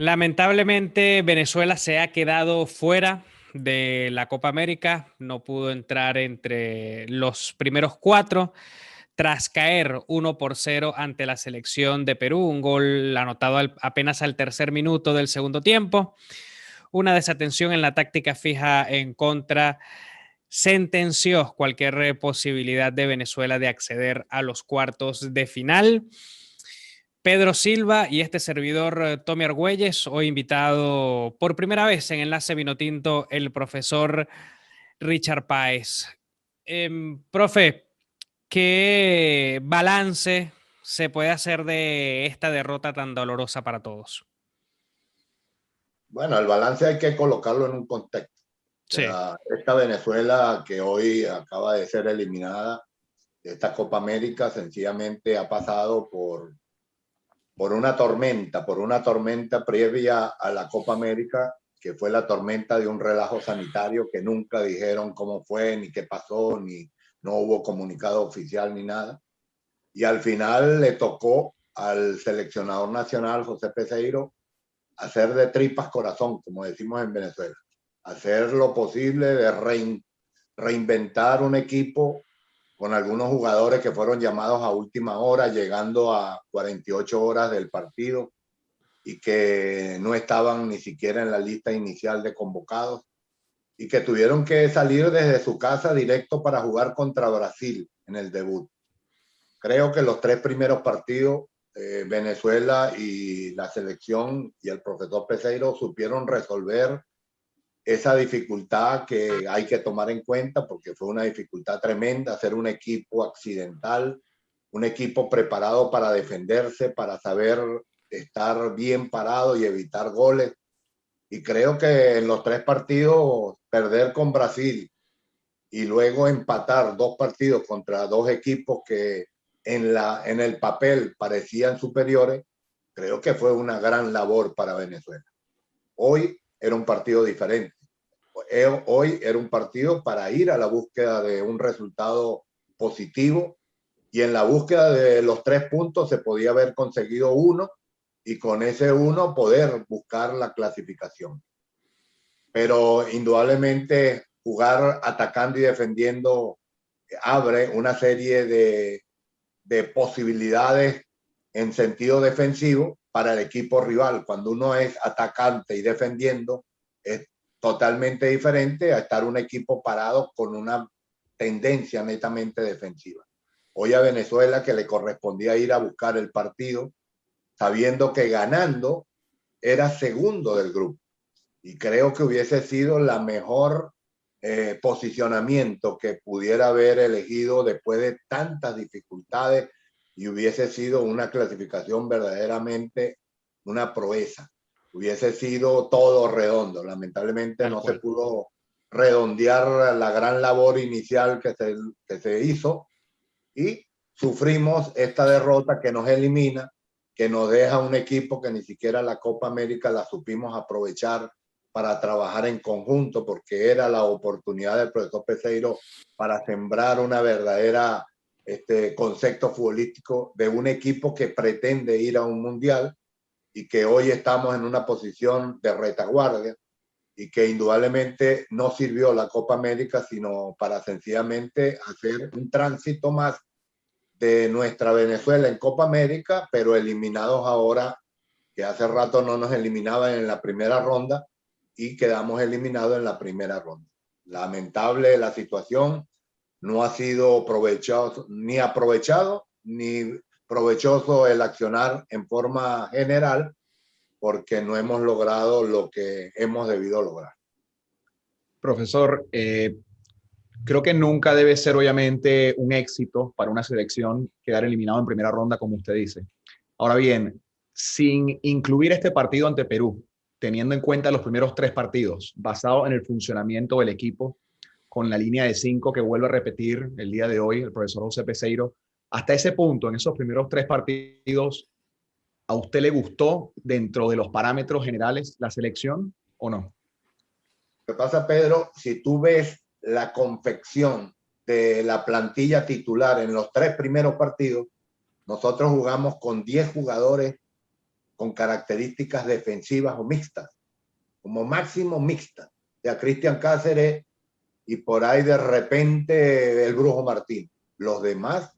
Lamentablemente, Venezuela se ha quedado fuera de la Copa América, no pudo entrar entre los primeros cuatro tras caer 1-0 ante la selección de Perú, un gol anotado apenas al tercer minuto del segundo tiempo, una desatención en la táctica fija en contra sentenció cualquier posibilidad de Venezuela de acceder a los cuartos de final. Pedro Silva y este servidor Tommy Argüelles, hoy invitado por primera vez en Enlace Vinotinto, el profesor Richard Páez. Profe, ¿qué balance se puede hacer de esta derrota tan dolorosa para todos? Bueno, el balance hay que colocarlo en un contexto. O Sí, sea, esta Venezuela que hoy acaba de ser eliminada de esta Copa América sencillamente ha pasado por una tormenta previa a la Copa América, que fue la tormenta de un relajo sanitario que nunca dijeron cómo fue, ni qué pasó, ni no hubo comunicado oficial ni nada. Y al final le tocó al seleccionador nacional, José Peseiro, hacer de tripas corazón, como decimos en Venezuela, hacer lo posible de reinventar un equipo con algunos jugadores que fueron llamados a última hora, llegando a 48 horas del partido y que no estaban ni siquiera en la lista inicial de convocados y que tuvieron que salir desde su casa directo para jugar contra Brasil en el debut. Creo que los tres primeros partidos, Venezuela y la selección y el profesor Peseiro supieron resolver esa dificultad que hay que tomar en cuenta porque fue una dificultad tremenda, ser un equipo accidental, un equipo preparado para defenderse, para saber estar bien parado y evitar goles. Y creo que en los tres partidos, perder con Brasil y luego empatar dos partidos contra dos equipos que en el papel parecían superiores, creo que fue una gran labor para Venezuela. Hoy era un partido diferente. Hoy era un partido para ir a la búsqueda de un resultado positivo y en la búsqueda de los 3 puntos se podía haber conseguido uno y con ese uno poder buscar la clasificación. Pero indudablemente jugar atacando y defendiendo abre una serie de posibilidades en sentido defensivo para el equipo rival. Cuando uno es atacante y defendiendo, es totalmente diferente a estar un equipo parado con una tendencia netamente defensiva. Hoy a Venezuela, que le correspondía ir a buscar el partido, sabiendo que ganando era segundo del grupo. Y creo que hubiese sido la mejor posicionamiento que pudiera haber elegido después de tantas dificultades y hubiese sido una clasificación verdaderamente una proeza. Hubiese sido todo redondo. Lamentablemente tal no se cual. pudo redondear la gran labor inicial que se hizo y sufrimos esta derrota que nos elimina, que nos deja un equipo que ni siquiera la Copa América la supimos aprovechar para trabajar en conjunto, porque era la oportunidad del profesor Peseiro para sembrar una verdadera concepto futbolístico de un equipo que pretende ir a un mundial y que hoy estamos en una posición de retaguardia y que indudablemente no sirvió la Copa América sino para sencillamente hacer un tránsito más de nuestra Venezuela en Copa América, pero eliminados ahora, que hace rato no nos eliminaban en la primera ronda y quedamos eliminados en la primera ronda. Lamentable la situación, no ha sido aprovechado ni provechoso el accionar en forma general porque no hemos logrado lo que hemos debido lograr. Profesor, creo que nunca debe ser obviamente un éxito para una selección quedar eliminado en primera ronda, como usted dice. Ahora bien, sin incluir este partido ante Perú, teniendo en cuenta los primeros tres partidos, basado en el funcionamiento del equipo, con la línea de 5 que vuelve a repetir el día de hoy el profesor José Peseiro, hasta ese punto, en esos primeros tres partidos, ¿a usted le gustó dentro de los parámetros generales la selección o no? Lo que pasa, Pedro, si tú ves la confección de la plantilla titular en los tres primeros partidos, nosotros jugamos con 10 jugadores con características defensivas o mixtas, como máximo mixtas. O sea, Cristian Cáceres y por ahí de repente el Brujo Martín. Los demás,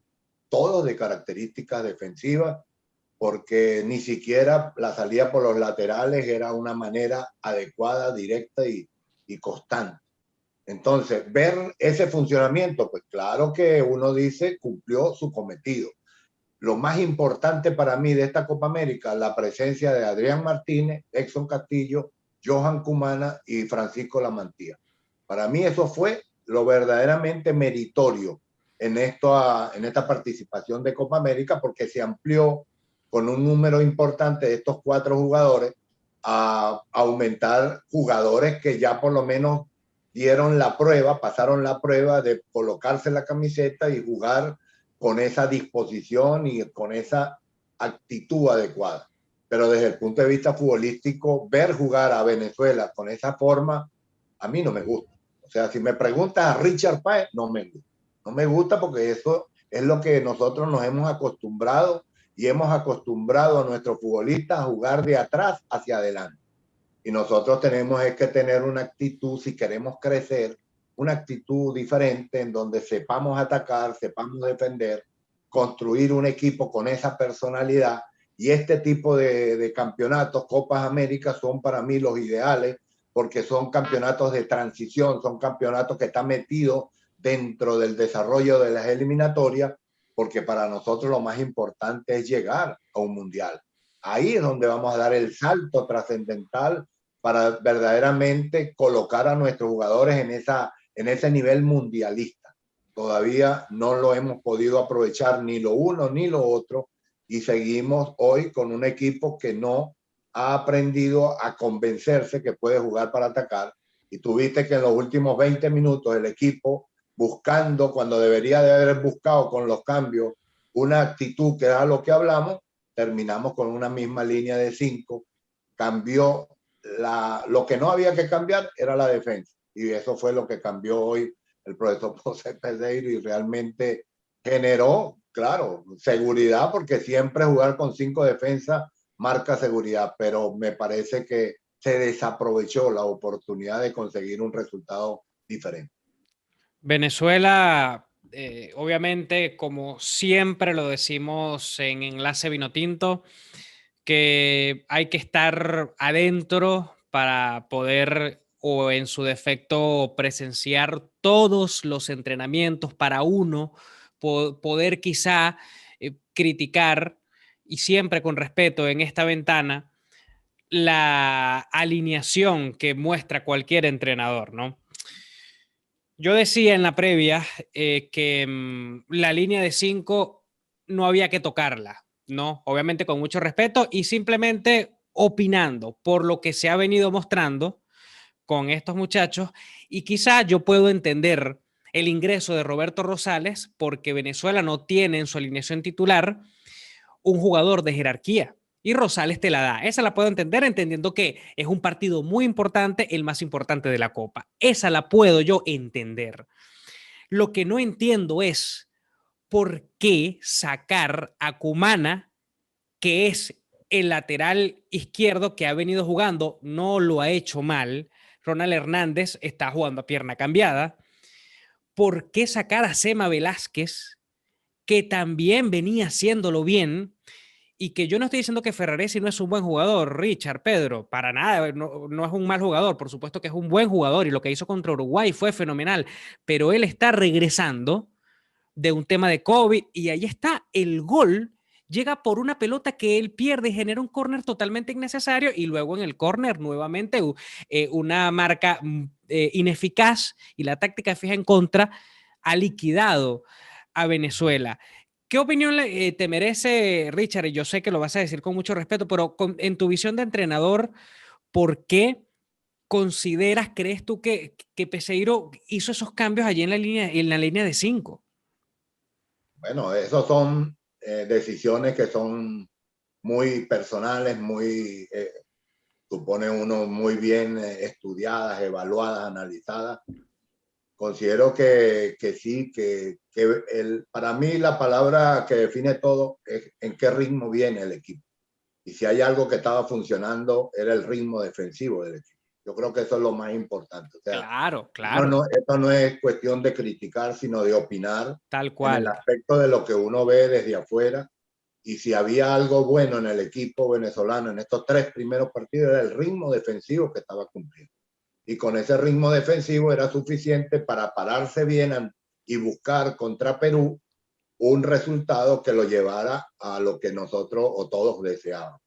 todos de características defensivas, porque ni siquiera la salida por los laterales era una manera adecuada, directa y constante. Entonces, ver ese funcionamiento, pues claro que uno dice cumplió su cometido. Lo más importante para mí de esta Copa América, la presencia de Adrián Martínez, Exxon Castillo, Johan Cumana y Francisco Lamantía. Para mí eso fue lo verdaderamente meritorio en esta participación de Copa América, porque se amplió con un número importante de estos 4 jugadores a aumentar jugadores que ya por lo menos dieron la prueba, pasaron la prueba de colocarse la camiseta y jugar con esa disposición y con esa actitud adecuada. Pero desde el punto de vista futbolístico, ver jugar a Venezuela con esa forma, a mí no me gusta. O sea, si me preguntas a Richard Páez, no me gusta. No me gusta porque eso es lo que nosotros nos hemos acostumbrado y hemos acostumbrado a nuestros futbolistas a jugar de atrás hacia adelante. Y nosotros tenemos que tener una actitud, si queremos crecer, una actitud diferente en donde sepamos atacar, sepamos defender, construir un equipo con esa personalidad. Y este tipo de campeonatos, Copas América, son para mí los ideales porque son campeonatos de transición, son campeonatos que están metidos dentro del desarrollo de las eliminatorias, porque para nosotros lo más importante es llegar a un mundial. Ahí es donde vamos a dar el salto trascendental para verdaderamente colocar a nuestros jugadores en ese nivel mundialista. Todavía no lo hemos podido aprovechar ni lo uno ni lo otro y seguimos hoy con un equipo que no ha aprendido a convencerse que puede jugar para atacar. Y tuviste que en los últimos 20 minutos el equipo buscando, cuando debería de haber buscado con los cambios una actitud que era lo que hablamos, terminamos con una misma línea de 5. Cambió lo que no había que cambiar era la defensa. Y eso fue lo que cambió hoy el profesor José Peseiro y realmente generó, claro, seguridad, porque siempre jugar con 5 defensas marca seguridad, pero me parece que se desaprovechó la oportunidad de conseguir un resultado diferente. Venezuela, obviamente, como siempre lo decimos en Enlace Vinotinto, que hay que estar adentro para poder, o en su defecto, presenciar todos los entrenamientos para uno, poder quizá criticar, y siempre con respeto en esta ventana, la alineación que muestra cualquier entrenador, ¿no? Yo decía en la previa que la línea de 5 no había que tocarla, ¿no? Obviamente con mucho respeto y simplemente opinando por lo que se ha venido mostrando con estos muchachos. Y quizá yo puedo entender el ingreso de Roberto Rosales porque Venezuela no tiene en su alineación titular un jugador de jerarquía. Y Rosales te la da. Esa la puedo entender entendiendo que es un partido muy importante, el más importante de la Copa. Esa la puedo yo entender. Lo que no entiendo es por qué sacar a Cumana, que es el lateral izquierdo que ha venido jugando, no lo ha hecho mal. Ronald Hernández está jugando a pierna cambiada. ¿Por qué sacar a Sema Velázquez, que también venía haciéndolo bien? Y que yo no estoy diciendo que Ferraresi no es un buen jugador, Richard, Pedro, para nada, no es un mal jugador, por supuesto que es un buen jugador y lo que hizo contra Uruguay fue fenomenal, pero él está regresando de un tema de COVID y ahí está el gol. Llega por una pelota que él pierde y genera un córner totalmente innecesario y luego en el córner nuevamente una marca ineficaz y la táctica fija en contra ha liquidado a Venezuela. ¿Qué opinión te merece, Richard? Y yo sé que lo vas a decir con mucho respeto, pero en tu visión de entrenador, ¿por qué consideras, crees tú que Peseiro hizo esos cambios allí en la línea de 5? Bueno, esos son decisiones que son muy personales, muy, supone uno, muy bien estudiadas, evaluadas, analizadas. Considero que sí, para mí la palabra que define todo es en qué ritmo viene el equipo. Y si hay algo que estaba funcionando, era el ritmo defensivo del equipo. Yo creo que eso es lo más importante. O sea, Claro, claro. esto no es cuestión de criticar, sino de opinar Tal en el cual. aspecto de lo que uno ve desde afuera. Y si había algo bueno en el equipo venezolano en estos 3 primeros partidos, era el ritmo defensivo que estaba cumpliendo. Y con ese ritmo defensivo era suficiente para pararse bien y buscar contra Perú un resultado que lo llevara a lo que nosotros o todos deseábamos.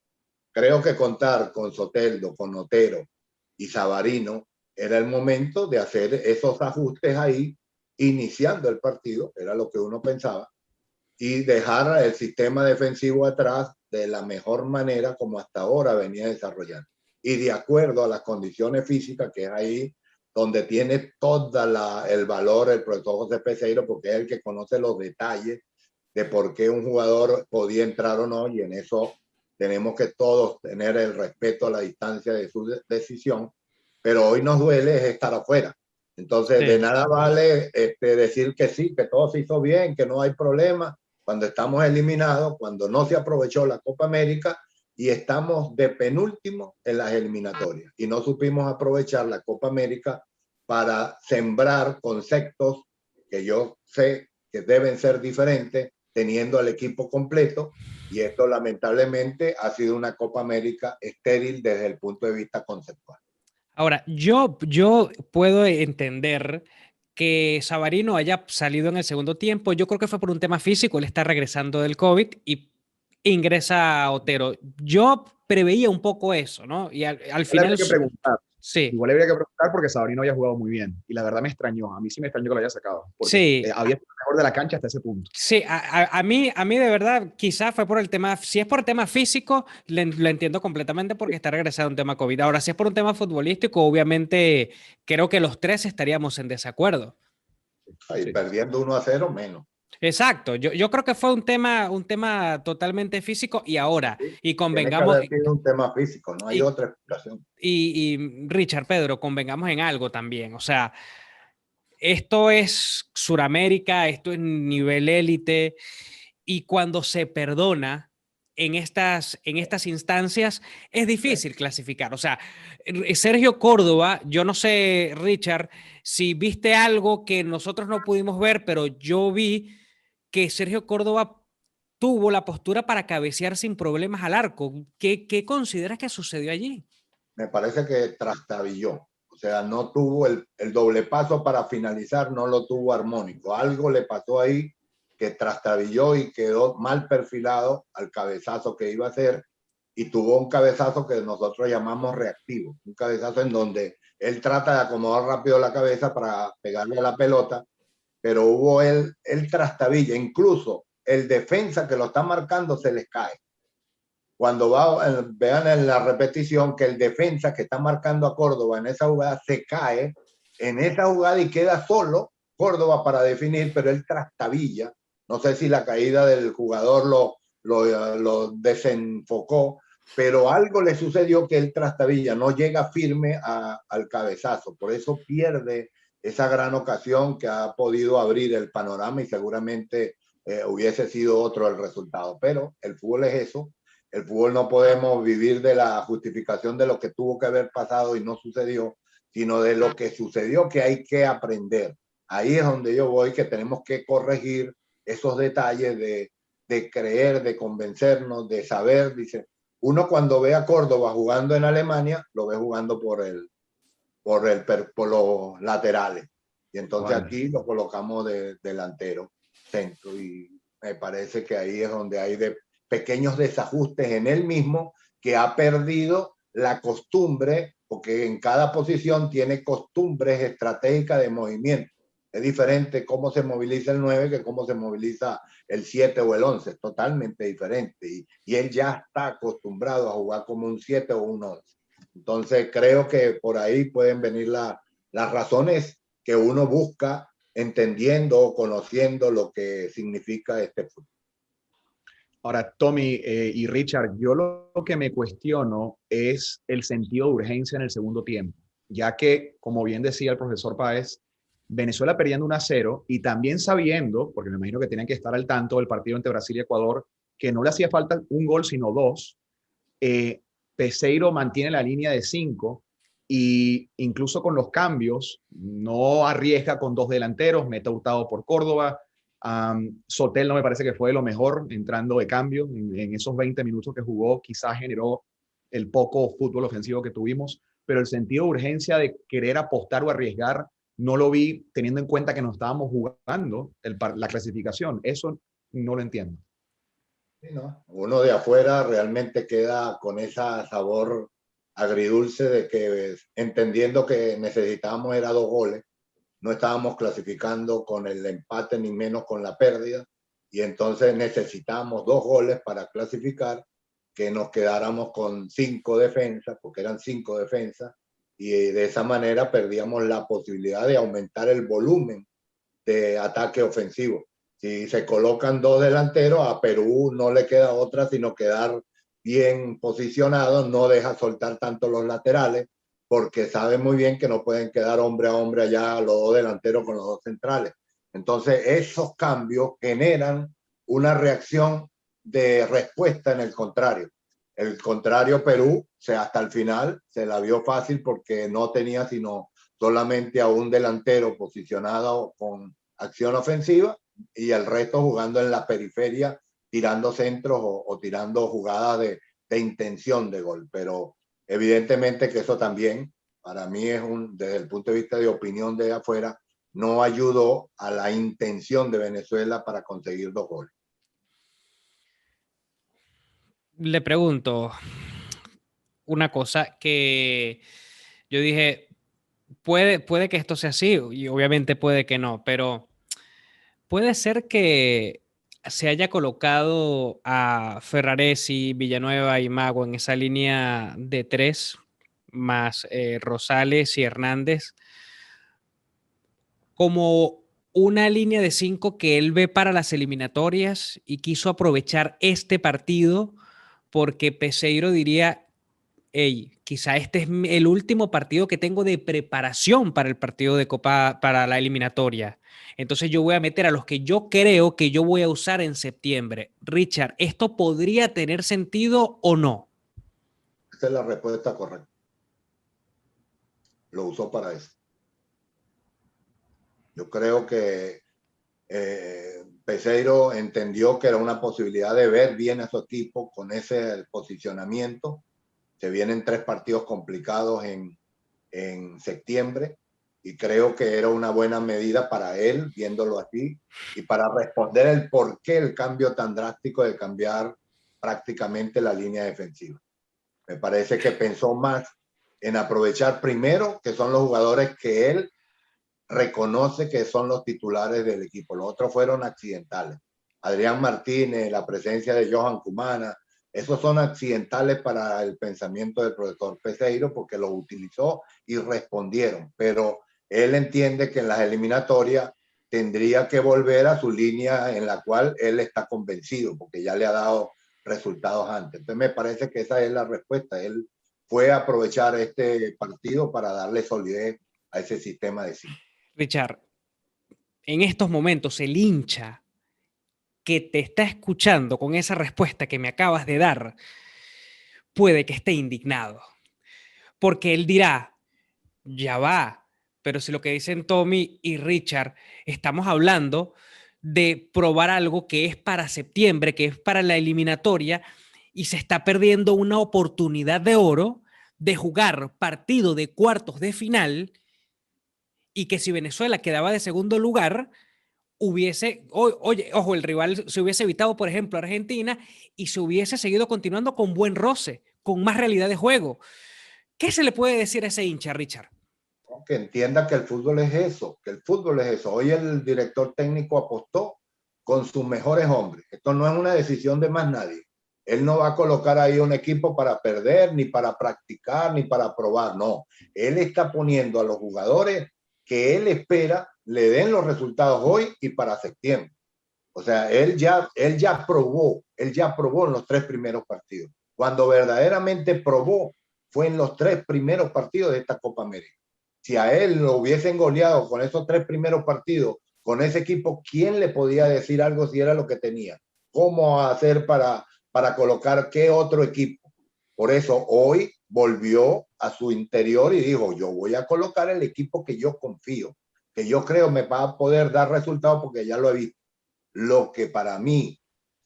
Creo que contar con Soteldo, con Otero y Savarino era el momento de hacer esos ajustes ahí, iniciando el partido, era lo que uno pensaba, y dejar el sistema defensivo atrás de la mejor manera como hasta ahora venía desarrollando. Y de acuerdo a las condiciones físicas, que es ahí donde tiene todo el valor el profesor José Peseiro, porque es el que conoce los detalles de por qué un jugador podía entrar o no, y en eso tenemos que todos tener el respeto a la distancia de su decisión, pero hoy nos duele es estar afuera. Entonces, de nada vale decir que sí, que todo se hizo bien, que no hay problema, cuando estamos eliminados, cuando no se aprovechó la Copa América y estamos de penúltimo en las eliminatorias y no supimos aprovechar la Copa América para sembrar conceptos que yo sé que deben ser diferentes teniendo al equipo completo, y esto lamentablemente ha sido una Copa América estéril desde el punto de vista conceptual. Ahora, yo puedo entender que Savarino haya salido en el segundo tiempo. Yo creo que fue por un tema físico. Él está regresando del COVID y ingresa a Otero. Yo preveía un poco eso, ¿no? Y al final... Habría que preguntar. Sí. Igual habría que preguntar porque Sabarino había jugado muy bien. Y la verdad me extrañó. A mí sí me extrañó que lo haya sacado. Porque Sí. había sido el mejor de la cancha hasta ese punto. Sí, a mí de verdad, quizás fue por el tema, si es por tema físico, lo entiendo completamente porque está regresando un tema COVID. Ahora, si es por un tema futbolístico, obviamente creo que los 3 estaríamos en desacuerdo. Y sí, perdiendo 1-0 menos. Exacto, yo creo que fue un tema totalmente físico y ahora, sí, y convengamos... Tiene que haber sido un tema físico, no hay otra explicación. Y Richard, Pedro, convengamos en algo también, o sea, esto es Suramérica, esto es nivel élite, y cuando se perdona en estas instancias, es difícil clasificar. O sea, Sergio Córdoba, yo no sé, Richard, si viste algo que nosotros no pudimos ver, pero yo vi que Sergio Córdoba tuvo la postura para cabecear sin problemas al arco. ¿Qué consideras que sucedió allí? Me parece que trastabilló. O sea, no tuvo el doble paso para finalizar, no lo tuvo armónico. Algo le pasó ahí que trastabilló y quedó mal perfilado al cabezazo que iba a hacer, y tuvo un cabezazo que nosotros llamamos reactivo, un cabezazo en donde él trata de acomodar rápido la cabeza para pegarle a la pelota, pero hubo él trastabilla, incluso el defensa que lo está marcando se les cae. Cuando vean en la repetición que el defensa que está marcando a Córdoba en esa jugada se cae en esa jugada y queda solo Córdoba para definir, pero él trastabilla. No sé si la caída del jugador lo desenfocó, pero algo le sucedió que él trastabilla, no llega firme al cabezazo. Por eso pierde esa gran ocasión que ha podido abrir el panorama, y seguramente hubiese sido otro el resultado. Pero el fútbol es eso. El fútbol no podemos vivir de la justificación de lo que tuvo que haber pasado y no sucedió, sino de lo que sucedió, que hay que aprender. Ahí es donde yo voy, que tenemos que corregir esos detalles de creer, de convencernos, de saber. Dice, uno cuando ve a Córdoba jugando en Alemania, lo ve jugando por los laterales. Y entonces aquí lo colocamos de delantero, centro. Y me parece que ahí es donde hay pequeños desajustes en él mismo, que ha perdido la costumbre, porque en cada posición tiene costumbres estratégicas de movimiento. Es diferente cómo se moviliza el 9 que cómo se moviliza el 7 o el 11. Es totalmente diferente. Y él ya está acostumbrado a jugar como un 7 o un 11. Entonces creo que por ahí pueden venir las razones que uno busca entendiendo o conociendo lo que significa este fútbol. Ahora, Tommy y Richard, yo lo que me cuestiono es el sentido de urgencia en el segundo tiempo, ya que, como bien decía el profesor Páez, Venezuela perdiendo 1-0 y también sabiendo, porque me imagino que tienen que estar al tanto del partido entre Brasil y Ecuador, que no le hacía falta un gol, sino 2, Peseiro mantiene la línea de 5 y incluso con los cambios no arriesga con 2 delanteros, mete a Hurtado por Córdoba. Sotel no me parece que fue lo mejor entrando de cambio. En esos 20 minutos que jugó quizás generó el poco fútbol ofensivo que tuvimos, pero el sentido de urgencia de querer apostar o arriesgar no lo vi teniendo en cuenta que no estábamos jugando la clasificación. Eso no lo entiendo. Sí, ¿no? Uno de afuera realmente queda con ese sabor agridulce de que entendiendo que necesitábamos era 2 goles, no estábamos clasificando con el empate ni menos con la pérdida, y entonces necesitábamos 2 goles para clasificar, que nos quedáramos con 5 defensas, porque eran 5 defensas, y de esa manera perdíamos la posibilidad de aumentar el volumen de ataque ofensivo. Si se colocan 2 delanteros, a Perú no le queda otra sino quedar bien posicionado, no deja soltar tanto los laterales, porque sabe muy bien que no pueden quedar hombre a hombre allá los 2 delanteros con los 2 centrales. Entonces, esos cambios generan una reacción de respuesta en el contrario. El contrario, Perú, hasta el final se la vio fácil porque no tenía sino solamente a un delantero posicionado con acción ofensiva y el resto jugando en la periferia, tirando centros o tirando jugadas de intención de gol. Pero evidentemente que eso también, para mí, desde el punto de vista de opinión de afuera, no ayudó a la intención de Venezuela para conseguir 2 goles. Le pregunto una cosa que yo dije, puede que esto sea así, y obviamente puede que no, pero puede ser que se haya colocado a Ferraresi, Villanueva y Mago en esa línea de 3, más Rosales y Hernández, como una línea de 5 que él ve para las eliminatorias y quiso aprovechar este partido porque Peseiro diría, hey, quizá este es el último partido que tengo de preparación para el partido de Copa, para la eliminatoria. Entonces yo voy a meter a los que yo creo que yo voy a usar en septiembre. Richard, ¿esto podría tener sentido o no? Esa es la respuesta correcta. Lo usó para eso. Yo creo que Peseiro entendió que era una posibilidad de ver bien a su equipo con ese posicionamiento. Se vienen 3 partidos complicados en septiembre y creo que era una buena medida para él, viéndolo así, y para responder el por qué el cambio tan drástico de cambiar prácticamente la línea defensiva. Me parece que pensó más en aprovechar primero, que son los jugadores que él reconoce que son los titulares del equipo. Los otros fueron accidentales. Adrián Martínez, la presencia de Johan Cumana, esos son accidentales para el pensamiento del profesor Peseiro porque los utilizó y respondieron. Pero él entiende que en las eliminatorias tendría que volver a su línea en la cual él está convencido porque ya le ha dado resultados antes. Entonces me parece que esa es la respuesta. Él fue a aprovechar este partido para darle solidez a ese sistema de 5. Richard, en estos momentos el hincha que te está escuchando con esa respuesta que me acabas de dar puede que esté indignado, porque él dirá, ya va, pero si lo que dicen Tommy y Richard, estamos hablando de probar algo que es para septiembre, que es para la eliminatoria, y se está perdiendo una oportunidad de oro de jugar partido de cuartos de final, y que si Venezuela quedaba de segundo lugar, hubiese, oye, ojo, el rival se hubiese evitado, por ejemplo, Argentina, y se hubiese seguido continuando con buen roce, con más realidad de juego. ¿Qué se le puede decir a ese hincha, Richard? Que entienda que el fútbol es eso, que el fútbol es eso. Hoy el director técnico apostó con sus mejores hombres. Esto no es una decisión de más nadie. Él no va a colocar ahí un equipo para perder, ni para practicar, ni para probar. No, él está poniendo a los jugadores que él espera le den los resultados hoy y para septiembre. O sea, él ya probó en los 3 primeros partidos. Cuando verdaderamente probó fue en los 3 primeros partidos de esta Copa América. Si a él lo hubiesen goleado con esos 3 primeros partidos, con ese equipo, ¿quién le podía decir algo si era lo que tenía? ¿Cómo hacer para colocar qué otro equipo? Por eso hoy volvió a su interior y dijo, yo voy a colocar el equipo que yo confío, que yo creo me va a poder dar resultados porque ya lo he visto. Lo que para mí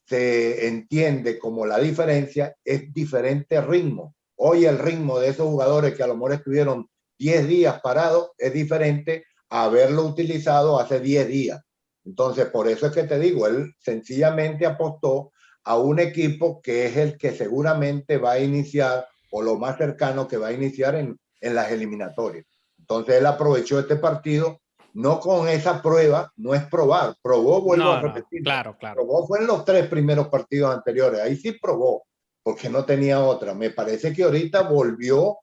se entiende como la diferencia es diferente ritmo. Hoy el ritmo de esos jugadores que a lo mejor estuvieron 10 días parados es diferente a haberlo utilizado hace 10 días. Entonces, por eso es que te digo, él sencillamente apostó a un equipo que es el que seguramente va a iniciar, o lo más cercano que va a iniciar en las eliminatorias. Entonces, él aprovechó este partido, no con esa prueba, no es probar, probó, vuelvo a repetir, claro. probó fue en los 3 primeros partidos anteriores, ahí sí probó, porque no tenía otra. Me parece que ahorita volvió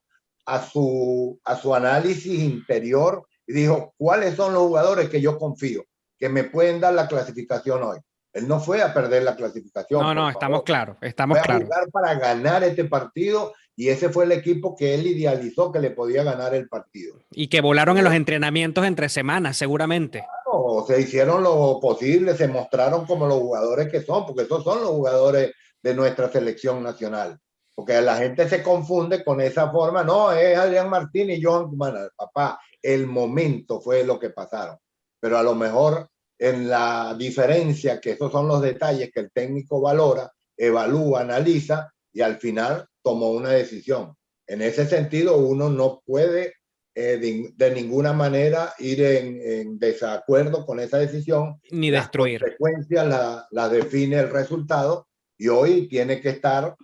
a su análisis interior y dijo, ¿cuáles son los jugadores que yo confío, que me pueden dar la clasificación hoy? Él no fue a perder la clasificación. No, estamos claros, Fue a jugar para ganar este partido y ese fue el equipo que él idealizó que le podía ganar el partido. Y que volaron en los entrenamientos entre semanas, seguramente. Claro, se hicieron lo posible, se mostraron como los jugadores que son, porque esos son los jugadores de nuestra selección nacional. Porque la gente se confunde con esa forma, no, es Adrián Martínez y Johan Cumana. Papá, el momento fue lo que pasaron. Pero a lo mejor en la diferencia, que esos son los detalles que el técnico valora, evalúa, analiza y al final tomó una decisión. En ese sentido, uno no puede de ninguna manera ir en desacuerdo con esa decisión. Ni las destruir. Las consecuencias las define el resultado y hoy tiene que estar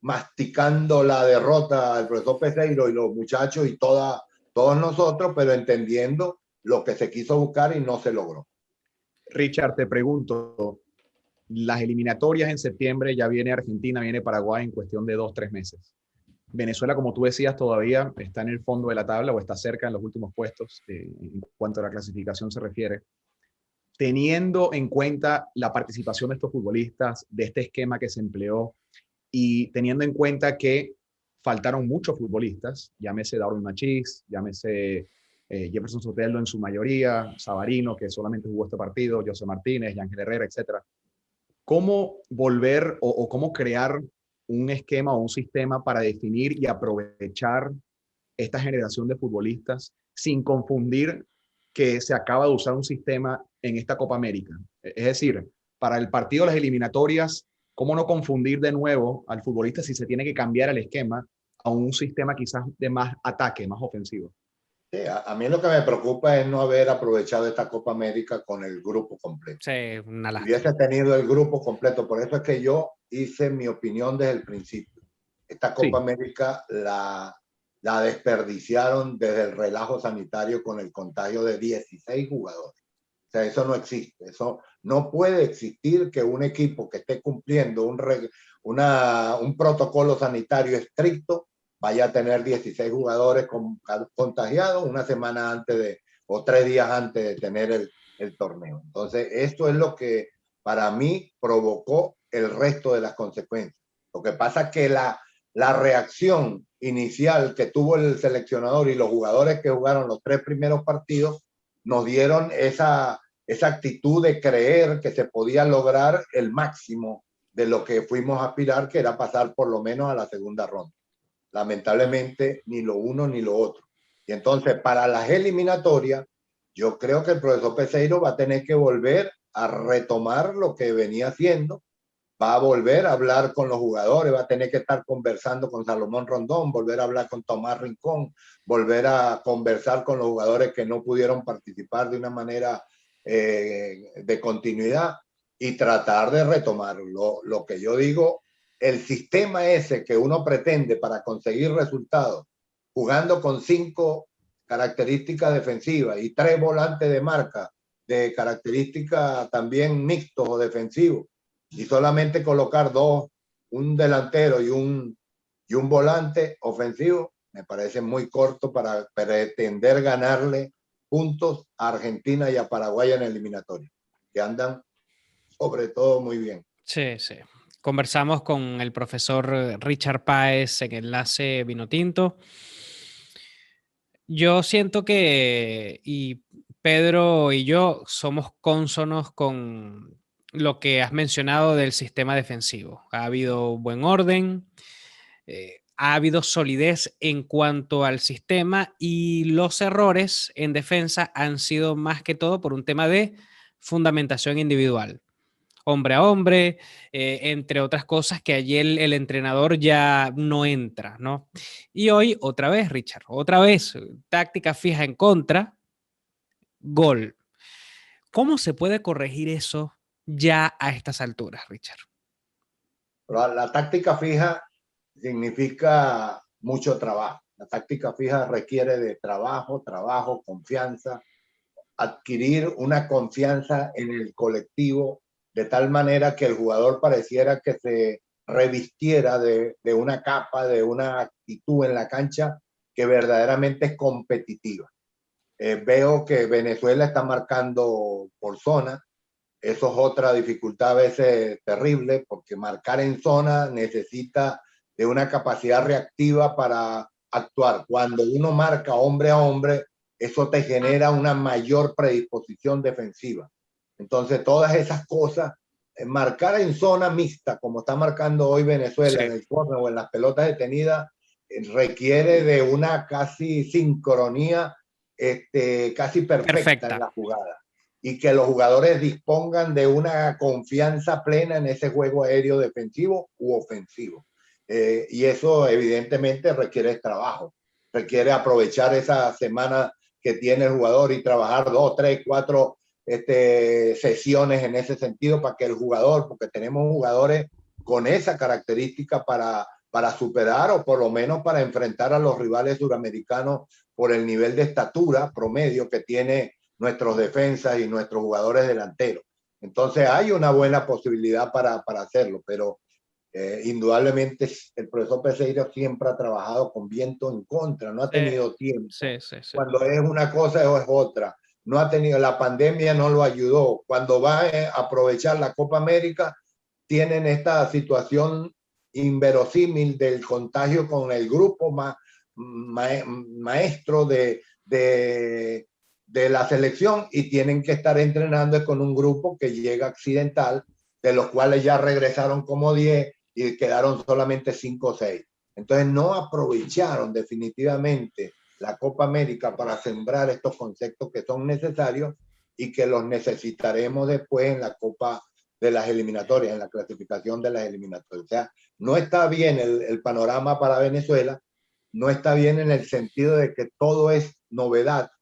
masticando la derrota el profesor Peseiro y los muchachos y todos nosotros, pero entendiendo lo que se quiso buscar y no se logró. Richard, te pregunto, las eliminatorias en septiembre, ya viene Argentina, viene Paraguay en cuestión de 2-3 meses. Venezuela, como tú decías, todavía está en el fondo de la tabla o está cerca en los últimos puestos en cuanto a la clasificación se refiere. Teniendo en cuenta la participación de estos futbolistas, de este esquema que se empleó y teniendo en cuenta que faltaron muchos futbolistas, llámese Darwin Machís, llámese Jefferson Soteldo en su mayoría, Savarino, que solamente jugó este partido, José Martínez, Ángel Herrera, etc. ¿Cómo volver o cómo crear un esquema o un sistema para definir y aprovechar esta generación de futbolistas sin confundir que se acaba de usar un sistema en esta Copa América? Es decir, para el partido de las eliminatorias, ¿cómo no confundir de nuevo al futbolista si se tiene que cambiar el esquema a un sistema quizás de más ataque, más ofensivo? Sí, a mí lo que me preocupa es no haber aprovechado esta Copa América con el grupo completo. Sí, una lástima. Hubiese tenido el grupo completo, por eso es que yo hice mi opinión desde el principio. Esta Copa América la desperdiciaron desde el relajo sanitario con el contagio de 16 jugadores. O sea, eso no existe. Eso no puede existir, que un equipo que esté cumpliendo un protocolo sanitario estricto vaya a tener 16 jugadores contagiados una semana antes o 3 días antes de tener el torneo. Entonces, esto es lo que para mí provocó el resto de las consecuencias. Lo que pasa es que la reacción inicial que tuvo el seleccionador y los jugadores que jugaron los 3 primeros partidos nos dieron esa actitud de creer que se podía lograr el máximo de lo que fuimos a aspirar, que era pasar por lo menos a la segunda ronda. Lamentablemente, ni lo uno ni lo otro. Y entonces, para las eliminatorias, yo creo que el profesor Peseiro va a tener que volver a retomar lo que venía haciendo, va a volver a hablar con los jugadores, va a tener que estar conversando con Salomón Rondón, volver a hablar con Tomás Rincón, volver a conversar con los jugadores que no pudieron participar de una manera de continuidad y tratar de retomar lo que yo digo, el sistema ese que uno pretende para conseguir resultados, jugando con 5 características defensivas y 3 volantes de marca de características también mixtos o defensivos, y solamente colocar 2, un delantero y un volante ofensivo, me parece muy corto para pretender ganarle puntos a Argentina y a Paraguay en eliminatoria, que andan sobre todo muy bien. Sí. Conversamos con el profesor Richard Páez en Enlace Vinotinto. Yo siento que y Pedro y yo somos cónsonos con lo que has mencionado del sistema defensivo. Ha habido buen orden, Ha habido solidez en cuanto al sistema y los errores en defensa han sido más que todo por un tema de fundamentación individual, hombre a hombre, entre otras cosas que allí el entrenador ya no entra, ¿no? Y hoy otra vez, Richard, otra vez, táctica fija en contra, gol. ¿Cómo se puede corregir eso ya a estas alturas, Richard? La táctica fija significa mucho trabajo. La táctica fija requiere de trabajo, confianza, adquirir una confianza en el colectivo de tal manera que el jugador pareciera que se revistiera de una capa, de una actitud en la cancha que verdaderamente es competitiva. Veo que Venezuela está marcando por zona. Eso es otra dificultad a veces terrible, porque marcar en zona necesita de una capacidad reactiva para actuar. Cuando uno marca hombre a hombre, eso te genera una mayor predisposición defensiva. Entonces, todas esas cosas, marcar en zona mixta, como está marcando hoy Venezuela, sí, en el córner o en las pelotas detenidas, requiere de una casi sincronía, casi perfecta en la jugada, y que los jugadores dispongan de una confianza plena en ese juego aéreo defensivo u ofensivo. Y eso evidentemente requiere trabajo, requiere aprovechar esa semana que tiene el jugador y trabajar 2, 3, 4 sesiones en ese sentido para que el jugador, porque tenemos jugadores con esa característica para superar o por lo menos para enfrentar a los rivales suramericanos por el nivel de estatura promedio que tiene nuestros defensas y nuestros jugadores delanteros. Entonces hay una buena posibilidad para hacerlo, pero indudablemente el profesor Peseiro siempre ha trabajado con viento en contra, no ha tenido tiempo. Sí. Cuando es una cosa o es otra. No ha tenido, la pandemia no lo ayudó. Cuando va a aprovechar la Copa América, tienen esta situación inverosímil del contagio con el grupo maestro de la selección, y tienen que estar entrenando con un grupo que llega accidental, de los cuales ya regresaron como 10 y quedaron solamente 5 o 6. Entonces no aprovecharon definitivamente la Copa América para sembrar estos conceptos que son necesarios y que los necesitaremos después en la Copa de las eliminatorias, en la clasificación de las eliminatorias. O sea, no está bien el panorama para Venezuela, no está bien en el sentido de que todo es novedad,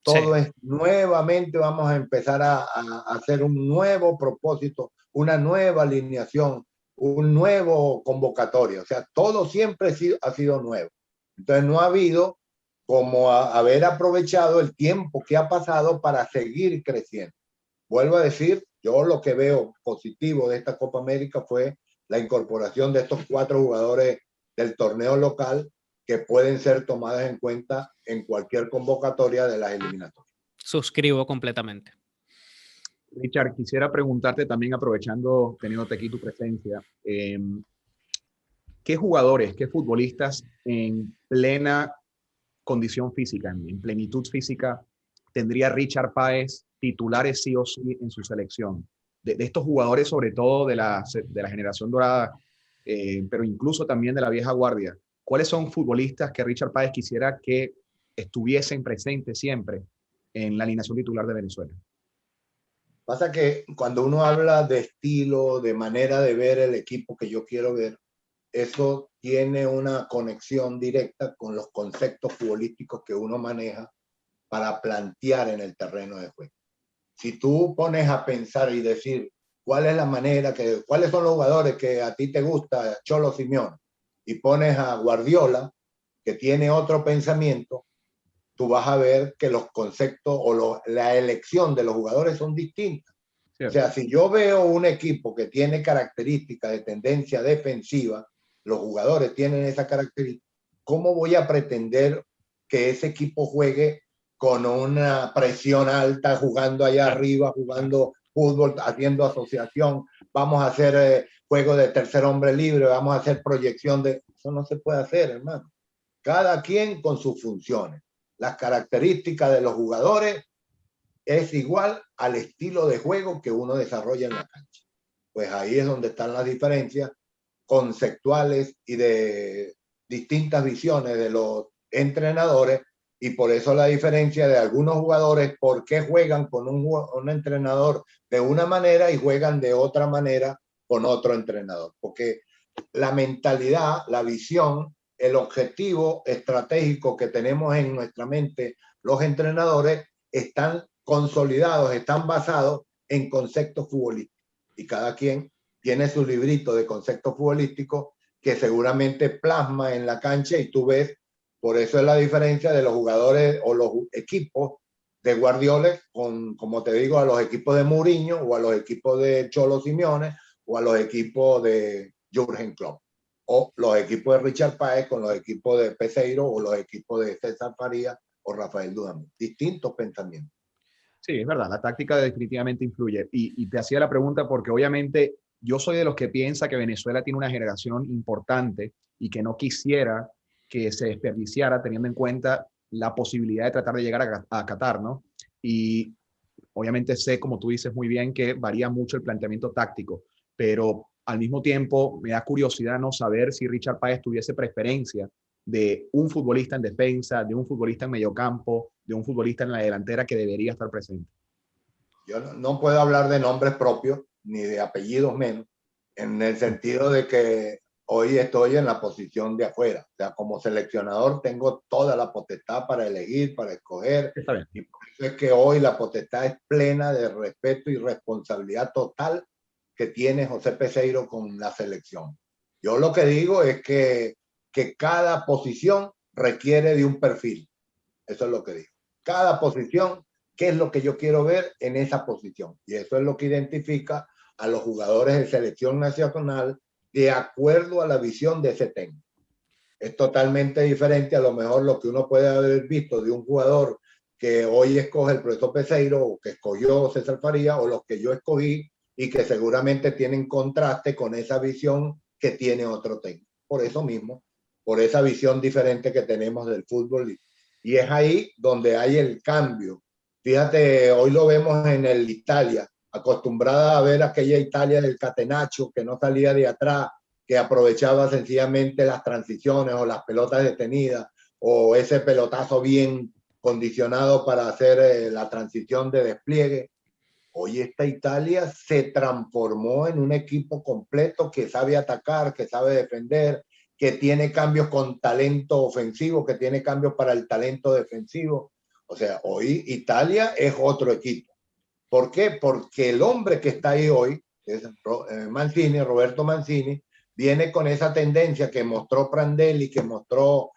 todo es nuevamente, vamos a empezar a hacer un nuevo propósito, una nueva alineación, un nuevo convocatorio. O sea, todo siempre ha sido nuevo. Entonces no ha habido como haber aprovechado el tiempo que ha pasado para seguir creciendo. Vuelvo a decir, yo lo que veo positivo de esta Copa América fue la incorporación de estos 4 jugadores del torneo local que pueden ser tomadas en cuenta en cualquier convocatoria de las eliminatorias. Suscribo completamente. Richard, quisiera preguntarte también, aprovechando, teniéndote aquí tu presencia, ¿qué jugadores, qué futbolistas en plena condición física, en plenitud física, tendría Richard Páez titulares sí o sí en su selección? De estos jugadores, sobre todo de la generación dorada, pero incluso también de la vieja guardia, ¿cuáles son futbolistas que Richard Páez quisiera que estuviesen presentes siempre en la alineación titular de Venezuela? Pasa que cuando uno habla de estilo, de manera de ver el equipo que yo quiero ver, eso tiene una conexión directa con los conceptos futbolísticos que uno maneja para plantear en el terreno de juego. Si tú pones a pensar y decir cuál es la manera, cuáles son los jugadores que a ti te gusta, Cholo Simeone, y pones a Guardiola, que tiene otro pensamiento, tú vas a ver que los conceptos o la elección de los jugadores son distintas. Cierto. O sea, si yo veo un equipo que tiene características de tendencia defensiva, los jugadores tienen esa característica, ¿cómo voy a pretender que ese equipo juegue con una presión alta, jugando allá arriba, jugando fútbol, haciendo asociación, vamos a hacer juego de tercer hombre libre, vamos a hacer proyección de... Eso no se puede hacer, hermano. Cada quien con sus funciones. Las características de los jugadores es igual al estilo de juego que uno desarrolla en la cancha. Pues ahí es donde están las diferencias, conceptuales y de distintas visiones de los entrenadores, y por eso la diferencia de algunos jugadores, por qué juegan con un entrenador de una manera y juegan de otra manera con otro entrenador. Porque la mentalidad, la visión, el objetivo estratégico que tenemos en nuestra mente los entrenadores están consolidados, están basados en conceptos futbolísticos. Y cada quien tiene su librito de conceptos futbolísticos que seguramente plasma en la cancha y tú ves. Por eso es la diferencia de los jugadores o los equipos de Guardiola con, como te digo, a los equipos de Mourinho o a los equipos de Cholo Simeone o a los equipos de Jürgen Klopp, o los equipos de Richard Páez con los equipos de Peseiro o los equipos de César Farías o Rafael Dudamel. Distintos pensamientos. Sí, es verdad, la táctica definitivamente influye. Y te hacía la pregunta porque obviamente yo soy de los que piensa que Venezuela tiene una generación importante y que no quisiera que se desperdiciara teniendo en cuenta la posibilidad de tratar de llegar a Qatar, ¿no? Y obviamente sé, como tú dices muy bien, que varía mucho el planteamiento táctico, pero al mismo tiempo me da curiosidad no saber si Richard Páez tuviese preferencia de un futbolista en defensa, de un futbolista en mediocampo, de un futbolista en la delantera que debería estar presente. Yo no puedo hablar de nombres propios ni de apellidos menos, en el sentido de que hoy estoy en la posición de afuera. O sea, como seleccionador tengo toda la potestad para elegir, para escoger. Está bien. Y por eso es que hoy la potestad es plena de respeto y responsabilidad total que tiene José Peseiro con la selección. Yo lo que digo es que cada posición requiere de un perfil. Eso es lo que digo. Cada posición, ¿qué es lo que yo quiero ver en esa posición? Y eso es lo que identifica a los jugadores de selección nacional de acuerdo a la visión de ese técnico. Es totalmente diferente a lo mejor lo que uno puede haber visto de un jugador que hoy escoge el profesor Peseiro o que escogió César Faría o los que yo escogí y que seguramente tienen contraste con esa visión que tiene otro técnico. Por eso mismo, por esa visión diferente que tenemos del fútbol. Y es ahí donde hay el cambio. Fíjate, hoy lo vemos en el Italia, acostumbrada a ver aquella Italia del catenaccio que no salía de atrás, que aprovechaba sencillamente las transiciones o las pelotas detenidas o ese pelotazo bien condicionado para hacer la transición de despliegue. Hoy esta Italia se transformó en un equipo completo que sabe atacar, que sabe defender, que tiene cambios con talento ofensivo, que tiene cambios para el talento defensivo. O sea, hoy Italia es otro equipo. ¿Por qué? Porque el hombre que está ahí hoy, es Mancini, Roberto Mancini, viene con esa tendencia que mostró Prandelli, que mostró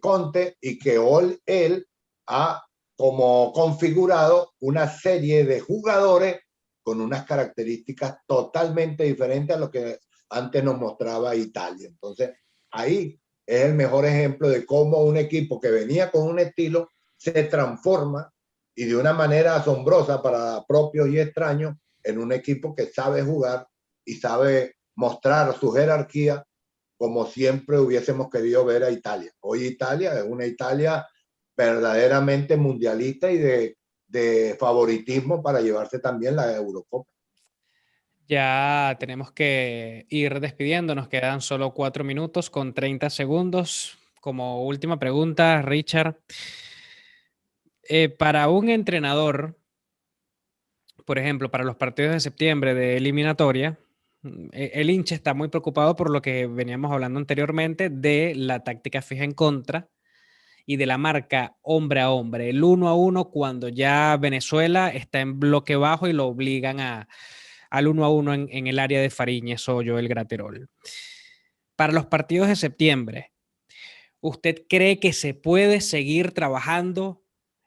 Conte, y que hoy él ha como configurado una serie de jugadores con unas características totalmente diferentes a lo que antes nos mostraba Italia. Entonces, ahí es el mejor ejemplo de cómo un equipo que venía con un estilo se transforma y de una manera asombrosa para propios y extraños en un equipo que sabe jugar y sabe mostrar su jerarquía como siempre hubiésemos querido ver a Italia. Hoy Italia es una Italia verdaderamente mundialista y de favoritismo para llevarse también la Eurocopa. Ya tenemos que ir despidiendo, nos quedan solo 4 minutos con 30 segundos. Como última pregunta, Richard, para un entrenador, por ejemplo, para los partidos de septiembre de eliminatoria, el hincha está muy preocupado por lo que veníamos hablando anteriormente de la táctica fija en contra y de la marca hombre a hombre, el 1-1 cuando ya Venezuela está en bloque bajo y lo obligan al 1-1 en el área de Fariñez, Hoyo, el Graterol. Para los partidos de septiembre, ¿usted cree que se puede seguir trabajando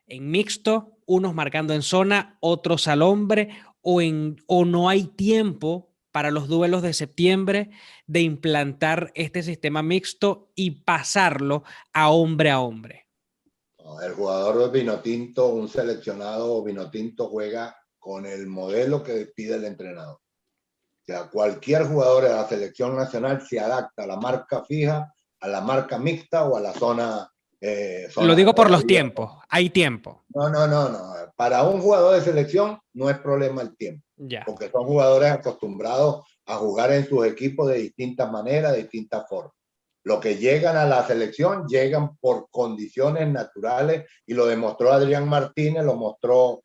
en mixto, unos marcando en zona, otros al hombre, o no hay tiempo para los duelos de septiembre de implantar este sistema mixto y pasarlo a hombre a hombre? El jugador vinotinto, un seleccionado vinotinto juega con el modelo que pide el entrenador. O sea, cualquier jugador de la selección nacional se adapta a la marca fija, a la marca mixta o a la zona. Lo digo por los tiempos, hay tiempo. No. Para un jugador de selección no es problema el tiempo, Ya. porque son jugadores acostumbrados a jugar en sus equipos de distintas maneras, de distintas formas. Los que llegan a la selección llegan por condiciones naturales y lo demostró Adrián Martínez, lo mostró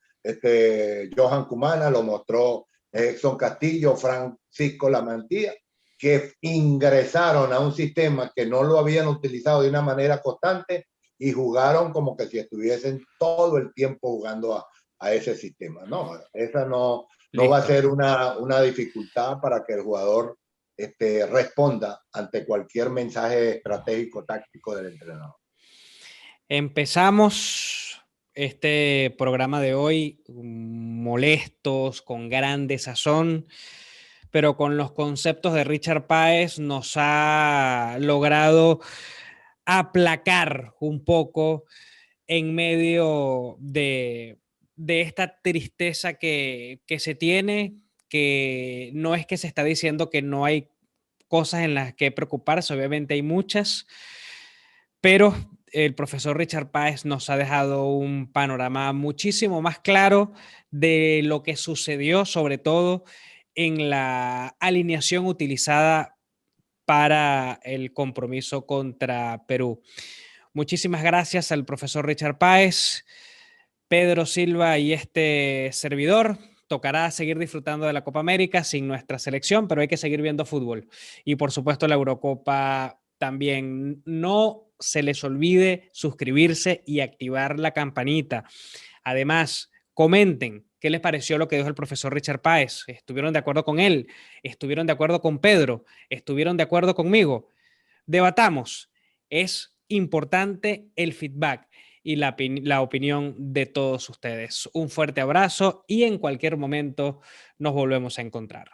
Johan Cumana, lo mostró Exxon Castillo, Francisco Lamantía, que ingresaron a un sistema que no lo habían utilizado de una manera constante y jugaron como que si estuviesen todo el tiempo jugando a ese sistema. No, esa no va a ser una dificultad para que el jugador responda ante cualquier mensaje estratégico táctico del entrenador. Empezamos este programa de hoy molestos, con gran desazón, pero con los conceptos de Richard Páez nos ha logrado aplacar un poco en medio de esta tristeza que se tiene, que no es que se está diciendo que no hay cosas en las que preocuparse, obviamente hay muchas, pero el profesor Richard Páez nos ha dejado un panorama muchísimo más claro de lo que sucedió, sobre todo en la alineación utilizada para el compromiso contra Perú. Muchísimas gracias al profesor Richard Páez, Pedro Silva y este servidor. Tocará seguir disfrutando de la Copa América sin nuestra selección, pero hay que seguir viendo fútbol. Y por supuesto la Eurocopa también. No se les olvide suscribirse y activar la campanita. Además, comenten qué les pareció lo que dijo el profesor Richard Páez. ¿Estuvieron de acuerdo con él? ¿Estuvieron de acuerdo con Pedro? ¿Estuvieron de acuerdo conmigo? Debatamos. Es importante el feedback y la opinión de todos ustedes. Un fuerte abrazo y en cualquier momento nos volvemos a encontrar.